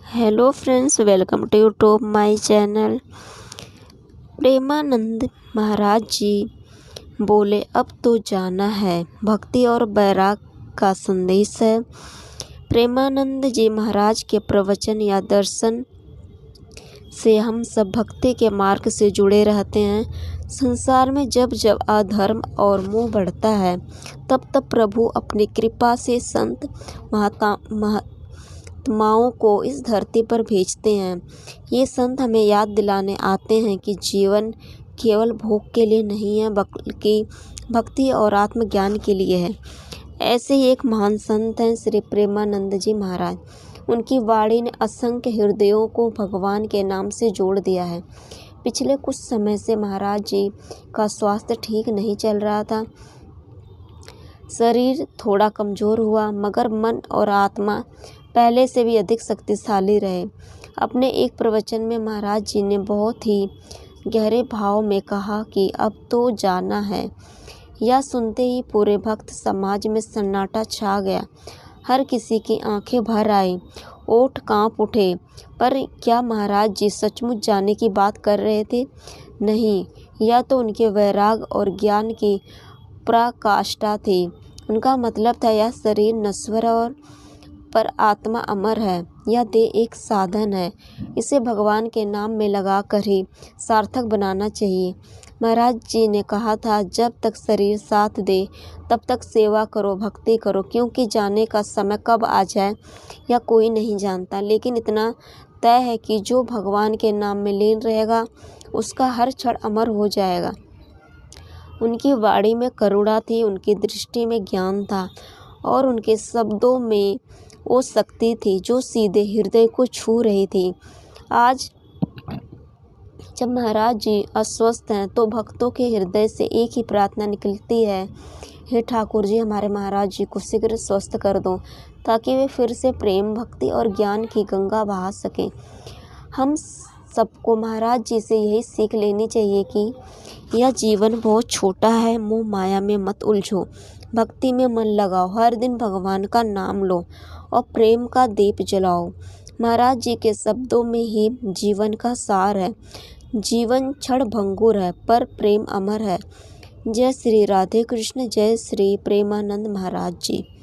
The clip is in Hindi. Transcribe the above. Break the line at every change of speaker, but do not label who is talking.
Hello friends, welcome to YouTube my channel. Premanand Maharaj ji बोले, अब तो जाना है। भक्ति और बैराग का संदेश है। प्रेमानंद जी महाराज के प्रवचन या दर्शन से हम सब भक्ति के मार्ग से जुड़े रहते हैं। संसार में जब जब अधर्म और मोह बढ़ता है, तब तब प्रभु अपनी कृपा से संत महात्माओं को इस धरती पर भेजते हैं। ये संत हमें याद दिलाने आते हैं कि जीवन केवल भोग के लिए नहीं है, बल्कि भक्ति और आत्मज्ञान के लिए है। ऐसे ही एक महान संत हैं श्री प्रेमानंद जी महाराज। उनकी वाणी ने असंख्य हृदयों को भगवान के नाम से जोड़ दिया है। पिछले कुछ समय से महाराज जी का स्वास्थ्य ठीक नहीं चल रहा था। शरीर थोड़ा कमज़ोर हुआ, मगर मन और आत्मा पहले से भी अधिक शक्तिशाली रहे। अपने एक प्रवचन में महाराज जी ने बहुत ही गहरे भाव में कहा कि अब तो जाना है। यह सुनते ही पूरे भक्त समाज में सन्नाटा छा गया। हर किसी की आंखें भर आई, ओठ कांप उठे। पर क्या महाराज जी सचमुच जाने की बात कर रहे थे? नहीं, यह तो उनके वैराग और ज्ञान की पराकाष्ठा थी। उनका मतलब था, यह शरीर नश्वर और पर आत्मा अमर है। यह देह एक साधन है, इसे भगवान के नाम में लगा कर ही सार्थक बनाना चाहिए। महाराज जी ने कहा था, जब तक शरीर साथ दे तब तक सेवा करो, भक्ति करो, क्योंकि जाने का समय कब आ जाए यह कोई नहीं जानता। लेकिन इतना तय है कि जो भगवान के नाम में लीन रहेगा, उसका हर क्षण अमर हो जाएगा। उनकी वाणी में करुणा थी, उनकी दृष्टि में ज्ञान था और उनके शब्दों में वो शक्ति थी जो सीधे हृदय को छू रही थी। आज जब महाराज जी अस्वस्थ हैं, तो भक्तों के हृदय से एक ही प्रार्थना निकलती है, हे ठाकुर जी, हमारे महाराज जी को शीघ्र स्वस्थ कर दो, ताकि वे फिर से प्रेम, भक्ति और ज्ञान की गंगा बहा सकें। हम सबको महाराज जी से यही सीख लेनी चाहिए कि यह जीवन बहुत छोटा है। मोह माया में मत उलझो, भक्ति में मन लगाओ, हर दिन भगवान का नाम लो और प्रेम का दीप जलाओ। महाराज जी के शब्दों में ही जीवन का सार है। जीवन क्षण भंगुर है, पर प्रेम अमर है। जय श्री राधे कृष्ण, जय श्री प्रेमानंद महाराज जी।